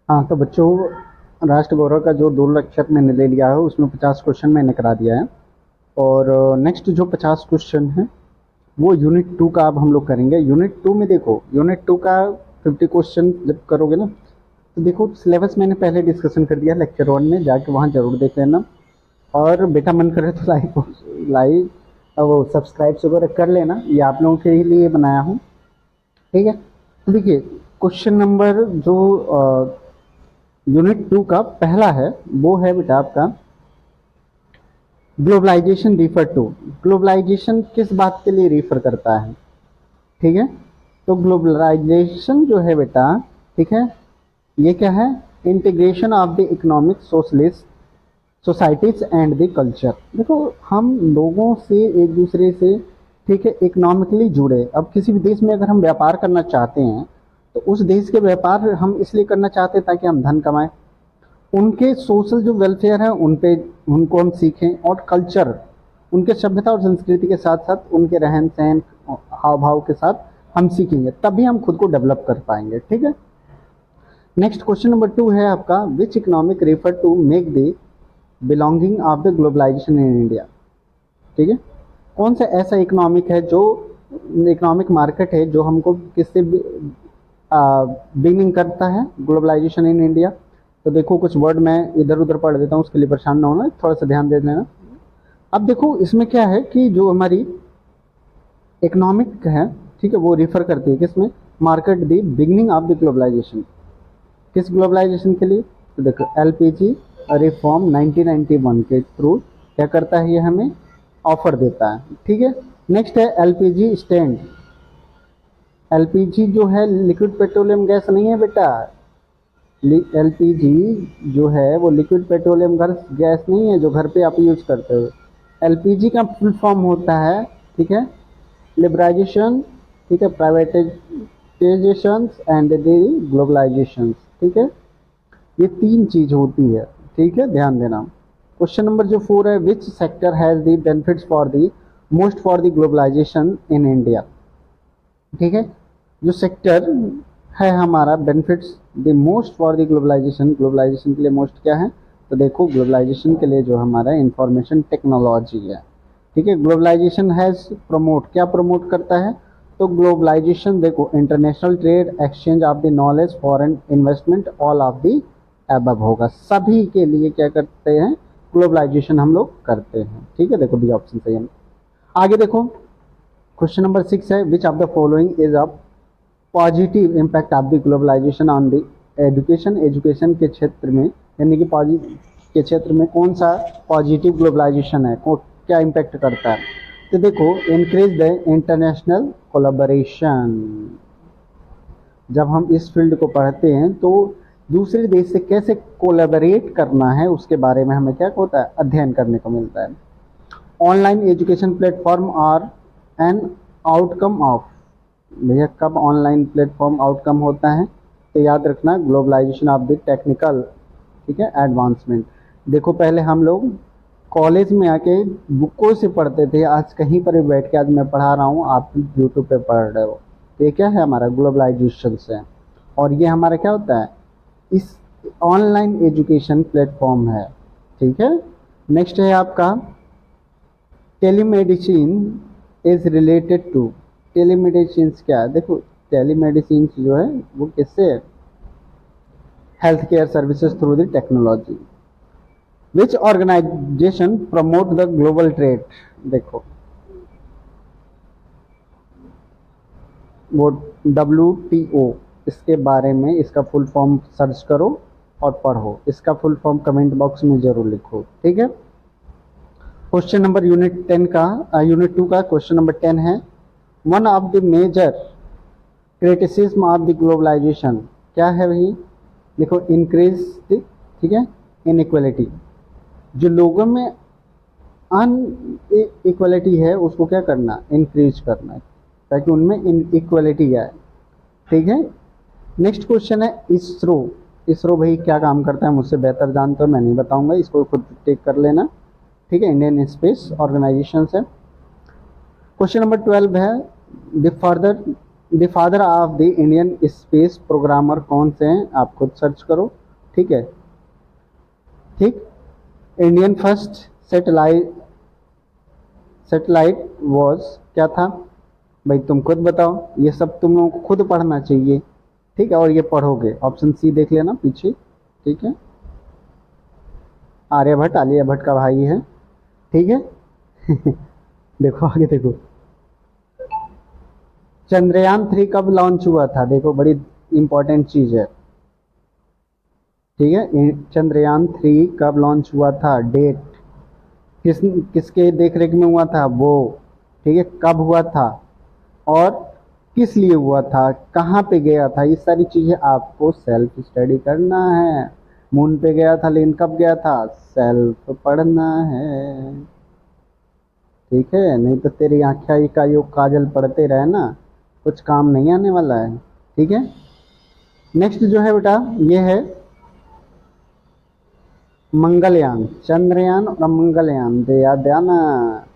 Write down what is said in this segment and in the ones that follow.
हाँ, तो बच्चों राष्ट्र गौरव का जो 2 लेक्चर मैंने ले लिया है उसमें 50 क्वेश्चन मैंने करा दिया है। और नेक्स्ट जो 50 क्वेश्चन है वो यूनिट 2 का अब हम लोग करेंगे। यूनिट 2 में देखो, यूनिट 2 का 50 क्वेश्चन जब करोगे ना, तो देखो सिलेबस मैंने पहले डिस्कशन कर दिया लेक्चर 1 में, जाके वहाँ जरूर देख लेना। और बेटा मन करे तो लाइक वो सब्सक्राइब वगैरह कर लेना, ये आप लोगों के लिए बनाया हूँ। ठीक है, तो देखिए क्वेश्चन नंबर जो यूनिट 2 का पहला है वो है बेटा आपका ग्लोबलाइजेशन रिफर टू। ग्लोबलाइजेशन किस बात के लिए रिफर करता है? ठीक है, तो ग्लोबलाइजेशन जो है बेटा, ठीक है, ये क्या है? Integration of the economic socialist societies and the culture. देखो हम लोगों से एक दूसरे से, ठीक है, इकोनॉमिकली जुड़े। अब किसी भी देश में अगर हम व्यापार करना चाहते हैं तो उस देश के व्यापार हम इसलिए करना चाहते हैं ताकि हम धन कमाएं। उनके सोशल जो वेलफेयर है उन पे उनको हम सीखें, और कल्चर उनके सभ्यता और संस्कृति के साथ साथ उनके रहन सहन हाव भाव के साथ हम सीखेंगे, तभी हम खुद को डेवलप कर पाएंगे। ठीक है, नेक्स्ट क्वेश्चन नंबर 2 है आपका which economic refer to make the belonging of the globalisation in India. ठीक है, कौन सा ऐसा इकोनॉमिक है जो इकोनॉमिक मार्केट है जो हमको किससे बिगिनिंग करता है ग्लोबलाइजेशन इन इंडिया। तो देखो कुछ वर्ड मैं इधर उधर पढ़ देता हूँ, उसके लिए परेशान ना होना, थोड़ा सा ध्यान दे लेना। अब देखो इसमें क्या है कि जो हमारी इकोनॉमिक है, ठीक है, वो रिफर करती है किसमें? Market the beginning of the globalisation. किस ग्लोबलाइजेशन के लिए? तो देखो एलपीजी रिफॉर्म 1991 के थ्रू क्या करता है, ये हमें ऑफर देता है। ठीक है, नेक्स्ट है एलपीजी स्टैंड। एलपीजी जो है लिक्विड पेट्रोलियम गैस नहीं है बेटा, एलपीजी जो है वो लिक्विड पेट्रोलियम गैस नहीं है जो घर पे आप यूज करते हो। एलपीजी का फुल फॉर्म होता है, ठीक है, लिबराइजेशन, ठीक है, प्राइवेटाइजेशन एंड द ग्लोबलाइजेशन। ठीक है, ये 3 चीज होती है। ठीक है, ध्यान देना। क्वेश्चन नंबर जो 4 है which sector has the benefits for the most for the globalisation in India. ठीक है, जो सेक्टर है हमारा benefits the most for the globalisation, globalisation के लिए मोस्ट क्या है? तो देखो ग्लोबलाइजेशन के लिए जो हमारा इंफॉर्मेशन टेक्नोलॉजी है। ठीक है, ग्लोबलाइजेशन हैज प्रमोट, क्या प्रमोट करता है? तो ग्लोबलाइजेशन देखो international trade, exchange of the knowledge, foreign investment, all of the above होगा। सभी के लिए क्या करते हैं? ग्लोबलाइजेशन हम लोग करते हैं। ठीक है, देखो डी ऑप्शन सही है। आगे देखो क्वेश्चन नंबर 6 है which of the following is a positive impact of the globalisation on the education. Education के क्षेत्र में, यानी कि के क्षेत्र में कौन सा पॉजिटिव ग्लोबलाइजेशन है, क्या इम्पैक्ट करता है? तो देखो इंक्रीज द इंटरनेशनल कोलैबोरेशन। जब हम इस फील्ड को पढ़ते हैं तो दूसरे देश से कैसे कोलैबोरेट करना है उसके बारे में हमें क्या होता है? अध्ययन करने को मिलता है। Online education platform are an outcome of. भैया कब ऑनलाइन प्लेटफॉर्म आउटकम होता है? तो याद रखना ग्लोबलाइजेशन ऑफ द टेक्निकल, ठीक है, एडवांसमेंट। देखो पहले हम लोग कॉलेज में आके बुकों से पढ़ते थे, आज कहीं पर भी बैठ के आज मैं पढ़ा रहा हूँ, आप यूट्यूब पे पढ़ रहे हो। तो ये क्या है? हमारा ग्लोबलाइजेशन से। और ये हमारा क्या होता है? इस ऑनलाइन एजुकेशन प्लेटफॉर्म है। ठीक है, नेक्स्ट है आपका telemedicine is related to. Telemedicine क्या है? देखो टेलीमेडिसिन जो है वो किससे है? Health care services through the technology. Which organisation promote the global trade. देखो वो WTO, इसके बारे में इसका फुल फॉर्म सर्च करो और पढ़ो, इसका फुल फॉर्म कमेंट बॉक्स में जरूर लिखो। ठीक है, क्वेश्चन नंबर यूनिट 2 का क्वेश्चन नंबर 10 है one of the major criticism of the globalisation. क्या है भाई? देखो इंक्रीज, ठीक है, इनइक्वालिटी। जो लोगों में अन इक्वलिटी है उसको क्या करना? इंक्रीज करना, ताकि उनमें इनइक्वलिटी आए। ठीक है, नेक्स्ट क्वेश्चन है इसरो। इसरो भाई क्या काम करता है मुझसे बेहतर जानते हो, मैं नहीं बताऊंगा, इसको खुद टेक कर लेना। ठीक है, इंडियन स्पेस ऑर्गेनाइजेशन है। क्वेश्चन नंबर 12 है the further the father of the Indian space programmer कौन से हैं, आप खुद सर्च करो, ठीक है। ठीक, Indian first satellite satellite was क्या था भाई, तुम खुद बताओ, ये सब तुम लोगों को खुद पढ़ना चाहिए, ठीक है। और ये पढ़ोगे, ऑप्शन सी देख लेना पीछे, ठीक है। आर्यभट्ट, आलिया भट्ट का भाई है, ठीक है। देखो आगे देखो, चंद्रयान 3 कब लॉन्च हुआ था, देखो बड़ी इंपॉर्टेंट चीज है, ठीक है। चंद्रयान 3 कब लॉन्च हुआ था, डेट, किस किसके देख रेख में हुआ था वो, ठीक है, कब हुआ था और किस लिए हुआ था, कहाँ पे गया था, ये सारी चीजें आपको सेल्फ स्टडी करना है। मून पे गया था लेकिन कब गया था, सेल्फ पढ़ना है, ठीक है। नहीं तो तेरी आँखें का योग काजल पढ़ते रहे ना, कुछ काम नहीं आने वाला है, ठीक है। नेक्स्ट जो है बेटा ये है मंगलयान, चंद्रयान और मंगलयान, दे याद आना,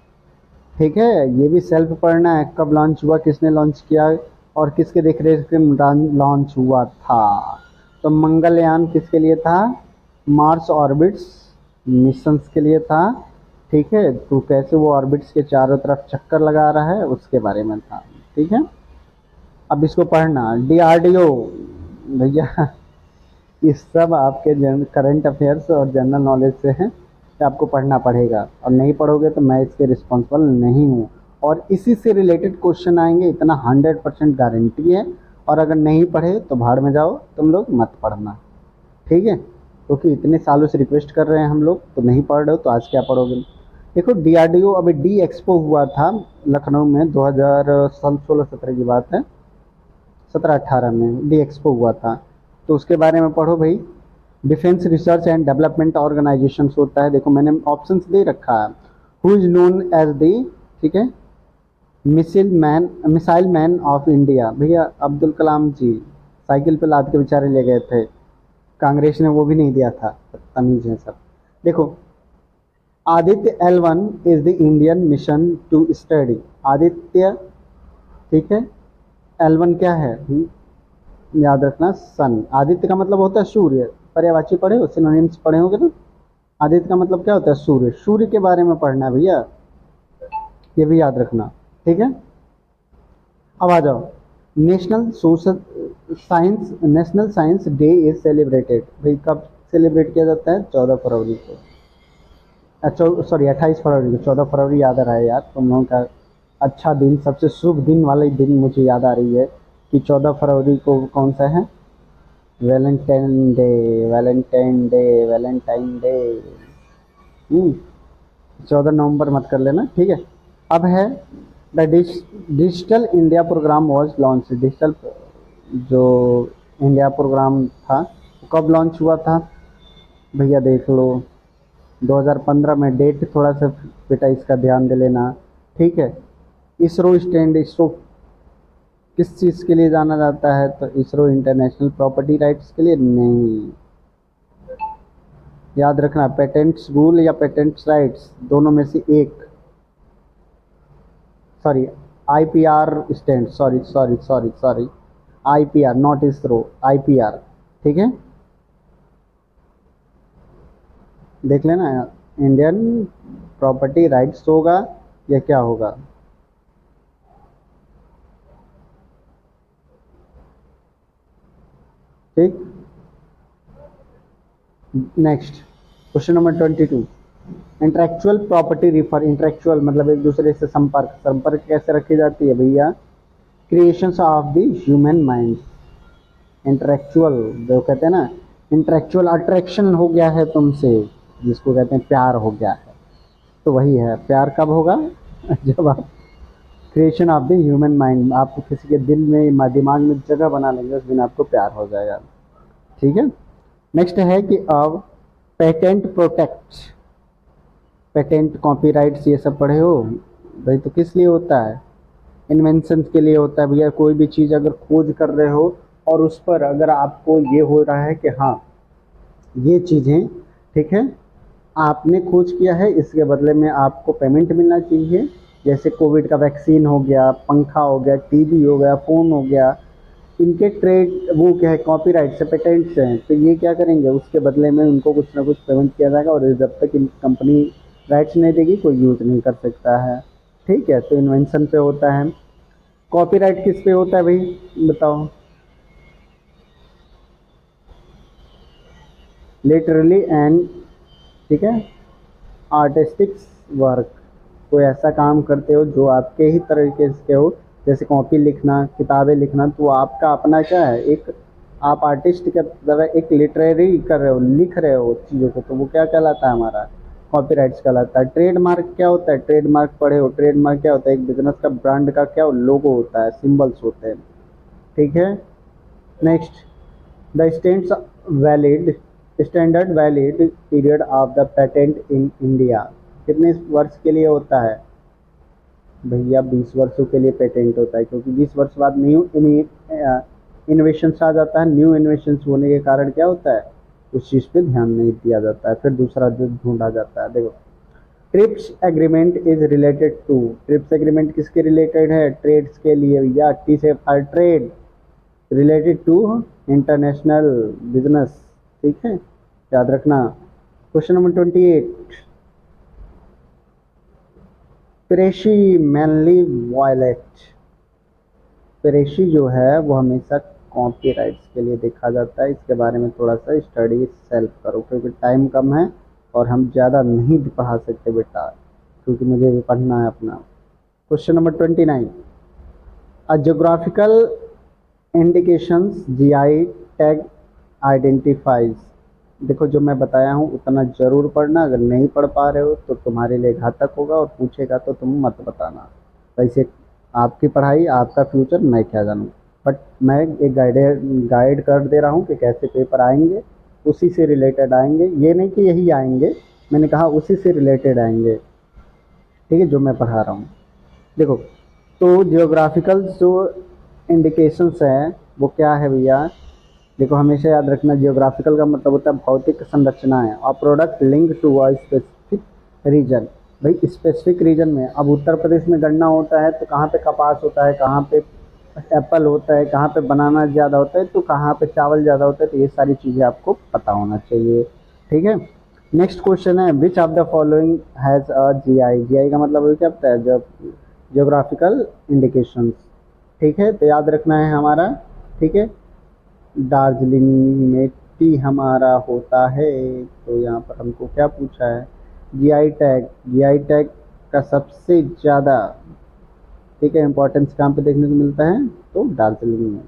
ठीक है। ये भी सेल्फ पढ़ना है, कब लॉन्च हुआ, किसने लॉन्च किया और किसके देख रेख में लॉन्च हुआ था। तो मंगलयान किसके लिए था, मार्स ऑर्बिट्स मिशंस के लिए था, ठीक है। तो कैसे वो ऑर्बिट्स के चारों तरफ चक्कर लगा रहा है उसके बारे में था, ठीक है। अब इसको पढ़ना, डीआरडीओ भैया, ये सब आपके करंट अफेयर्स और जनरल नॉलेज से हैं, कि आपको पढ़ना पड़ेगा, और नहीं पढ़ोगे तो मैं इसके रिस्पॉन्सिबल नहीं हूँ। और इसी से रिलेटेड क्वेश्चन आएंगे, इतना 100% गारंटी है। और अगर नहीं पढ़े तो भाड़ में जाओ, तुम लोग मत पढ़ना, ठीक है। क्योंकि इतने सालों से रिक्वेस्ट कर रहे हैं हम लोग, तो नहीं पढ़ रहे हो तो आज क्या पढ़ोगे। देखो डीआरडीओ अभी डी एक्सपो हुआ था लखनऊ में, 2016-17 की बात है, 17-18 में डी एक्सपो हुआ था, तो उसके बारे में पढ़ो भाई। Defence research and development organisation होता है, देखो मैंने ऑप्शंस दे रखा है। Who is known as the, ठीक है, मिसाइल मैन ऑफ इंडिया, भैया अब्दुल कलाम जी, साइकिल पे लाद के बेचारे ले गए थे, कांग्रेस ने वो भी नहीं दिया था, तमीज है सब। देखो Aditya L1 is the Indian mission to study, Aditya, ठीक है। L1 क्या है, याद रखना, सन, आदित्य का मतलब होता है सूर्य, पर्यायवाची पढ़े हो, सिनोनिम्स पढ़े होगे ना। आदित्य का मतलब क्या होता है, सूर्य, सूर्य के बारे में पढ़ना है भैया, ये भी याद रखना, ठीक है। अब आ जाओ, national social science, national science day is celebrated, भाई कब सेलिब्रेट किया जाता है, 14 फरवरी को, सॉरी 28 फरवरी को, 14 फरवरी याद आ रहा है यार तुम लोगों का, अच्छा दिन, सबसे शुभ दिन वाले दिन मुझे याद आ रही है कि 14 फरवरी को कौन सा है, Valentine day, Valentine day, Valentine day. 14 नवंबर मत कर लेना, ठीक है। अब है the digital India programme was launch, digital जो इंडिया प्रोग्राम था वो कब लॉन्च हुआ था, भैया देख लो 2015 में, डेट थोड़ा सा बेटा इसका ध्यान दे लेना, ठीक है। इसरो किस चीज़ के लिए जाना जाता है, तो इसरो इंटरनेशनल प्रॉपर्टी राइट्स के लिए नहीं, याद रखना, पेटेंट्स रूल या पेटेंट्स राइट्स दोनों में से एक, sorry IPR stand, sorry sorry sorry sorry, IPR not ISRO, IPR, ठीक है, देख लेना, इंडियन प्रॉपर्टी राइट्स होगा या क्या होगा, ठीक। Next question number 22, intellectual property refer, intellectual मतलब एक दूसरे से संपर्क, संपर्क कैसे रखी जाती है भैया, creations of the human mind, intellectual जो कहते हैं ना, इंटेलेक्चुअल अट्रैक्शन हो गया है तुमसे, जिसको कहते हैं प्यार हो गया है, तो वही है, प्यार कब होगा, जब आप creation of the human mind, आपको किसी के दिल में दिमाग में जगह बना लेंगे, उस दिन आपको प्यार हो जाएगा, ठीक है। नेक्स्ट है कि अब पेटेंट प्रोटेक्ट, पेटेंट कॉपीराइट्स ये सब पढ़े हो भाई, तो किस लिए होता है, इन्वेंशन के लिए होता है भैया। कोई भी चीज़ अगर खोज कर रहे हो और उस पर अगर आपको ये हो रहा है कि हाँ ये चीज़ें, ठीक है, आपने खोज किया है, इसके बदले में आपको पेमेंट मिलना चाहिए, जैसे कोविड का वैक्सीन हो गया, पंखा हो गया, टीवी हो गया, फ़ोन हो गया, इनके ट्रेड वो क्या है कॉपीराइट से पेटेंट्स हैं, तो ये क्या करेंगे उसके बदले में उनको कुछ ना कुछ पेमेंट किया जाएगा और जब तक इन कंपनी राइट्स नहीं देगी कोई यूज़ नहीं कर सकता है। ठीक है, तो इन्वेंशन पे होता है। कॉपीराइट किस पे होता है भाई बताओ? लिटरली एंड, ठीक है, आर्टिस्टिक वर्क, कोई ऐसा काम करते हो जो आपके ही तरीके से हो, जैसे कॉपी लिखना, किताबें लिखना, तो आपका अपना क्या है, एक आप आर्टिस्ट की तरह एक लिटरेरी कर रहे हो, लिख रहे हो चीज़ों को, तो वो क्या कहलाता है हमारा कॉपीराइट्स कहलाता है। ट्रेडमार्क क्या होता है? ट्रेडमार्क पढ़े हो, ट्रेडमार्क क्या होता है? एक बिजनेस का ब्रांड का क्या लोगो होता है, सिंबल्स होते हैं। ठीक है, next, the stands valid standard valid period of the patent in India कितने वर्ष के लिए होता है भैया? 20 वर्षों के लिए पेटेंट होता है, क्योंकि 20 वर्ष बाद न्यू इनोवेशन आ जाता है। न्यू इनोवेशन होने के कारण क्या होता है, उस चीज़ पे ध्यान नहीं दिया जाता है, फिर दूसरा जो ढूंढा जाता है। देखो, TRIPS agreement is related to, TRIPS agreement किसके रिलेटेड है? ट्रेड्स के लिए भैया, टी से for trade, related to international business. ठीक है, याद रखना। क्वेश्चन नंबर 28, प्रेशी मैनली वॉयलेट, प्रेशी जो है वो हमेशा कॉपीराइट्स के लिए देखा जाता है। इसके बारे में थोड़ा सा स्टडी सेल्फ करो, क्योंकि टाइम कम है और हम ज़्यादा नहीं पढ़ा सकते बेटा, क्योंकि मुझे भी पढ़ना है अपना। Question number 29, a geographical indications GI tag identifies. देखो, जो मैं बताया हूँ उतना ज़रूर पढ़ना, अगर नहीं पढ़ पा रहे हो तो तुम्हारे लिए घातक होगा, और पूछेगा तो तुम मत बताना। वैसे आपकी पढ़ाई, आपका फ्यूचर, मैं क्या जानूँ, बट मैं एक गाइड कर दे रहा हूँ कि कैसे पेपर आएंगे, उसी से रिलेटेड आएंगे, ये नहीं कि यही आएंगे, मैंने कहा उसी से रिलेटेड आएंगे। ठीक है, जो मैं पढ़ा रहा हूँ। देखो, तो जियोग्राफिकल जो इंडिकेशंस हैं वो क्या है भैया? देखो, हमेशा याद रखना, जियोग्राफिकल का मतलब होता है भौतिक संरचना है, और product link to a specific region. भाई स्पेसिफिक रीजन में, अब उत्तर प्रदेश में गन्ना होता है तो कहाँ पे कपास होता है, कहाँ पे एप्पल होता है, कहाँ पे बनाना ज़्यादा होता है, तो कहाँ पे चावल ज़्यादा होता है, तो ये सारी चीज़ें आपको पता होना चाहिए। ठीक है, नेक्स्ट क्वेश्चन है, which of the following has a GI. GI का मतलब क्या होता है? जब जियोग्राफिकल इंडिकेशंस। ठीक है, तो याद रखना है हमारा। ठीक है, दार्जिलिंग में टी हमारा होता है, तो यहाँ पर हमको क्या पूछा है? जीआई टैग, जीआई टैग का सबसे ज़्यादा, ठीक है, इम्पोर्टेंस कहाँ पे देखने को मिलता है? तो दार्जिलिंग में।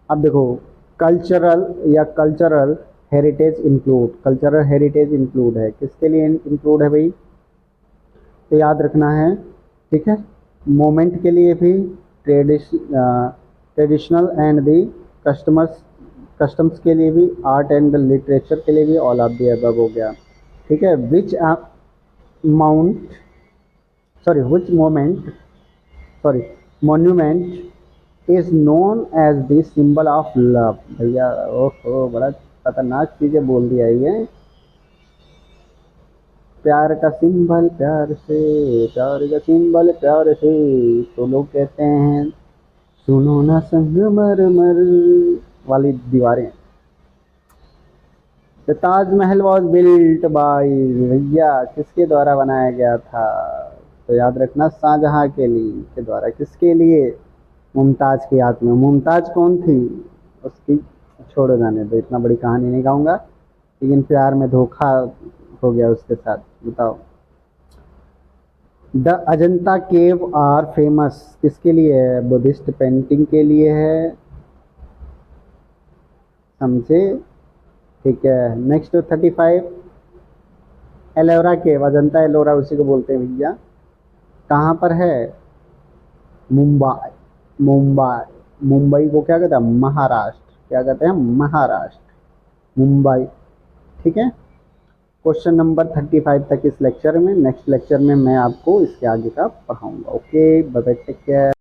अब देखो, कल्चरल या cultural heritage include, cultural heritage include है, किसके लिए इंक्लूड है भाई? तो याद रखना है। ठीक है, मोमेंट के लिए भी, traditional and the customers customs के लिए भी, आर्ट एंड लिटरेचर के लिए भी, ऑल ऑफ दी अबव हो गया। ठीक है, mount which moment sorry monument is known as the symbol of love. भैया ओहो, बड़ा खतरनाक चीज़ें बोल दिया ये। प्यार का सिंबल प्यार से, प्यार का सिंबल प्यार से, तो लोग कहते हैं सुनो ना संगमरमर वाली दीवारें। The Taj Mahal was built by, भैया किसके द्वारा बनाया गया था? तो याद रखना, शाहजहां के द्वारा। किसके लिए? मुमताज की याद में। मुमताज कौन थी? उसकी छोड़ो, जाने दो, इतना बड़ी कहानी नहीं गाऊंगा, लेकिन प्यार में धोखा हो गया उसके साथ। बताओ, the Ajanta cave are famous किसके लिए है? बुद्धिस्ट पेंटिंग के लिए है, समझे? ठीक है, नेक्स्ट 35, एलोरा केव, अजंता एलोरा उसी को बोलते हैं भैया, कहाँ पर है? मुंबई, मुंबई, मुंबई को क्या कहते हैं? महाराष्ट्र, क्या कहते हैं? महाराष्ट्र, मुंबई। ठीक है, क्वेश्चन नंबर 35 तक इस लेक्चर में, नेक्स्ट लेक्चर में मैं आपको इसके आगे का पढ़ाऊंगा। Okay, bye bye, take care.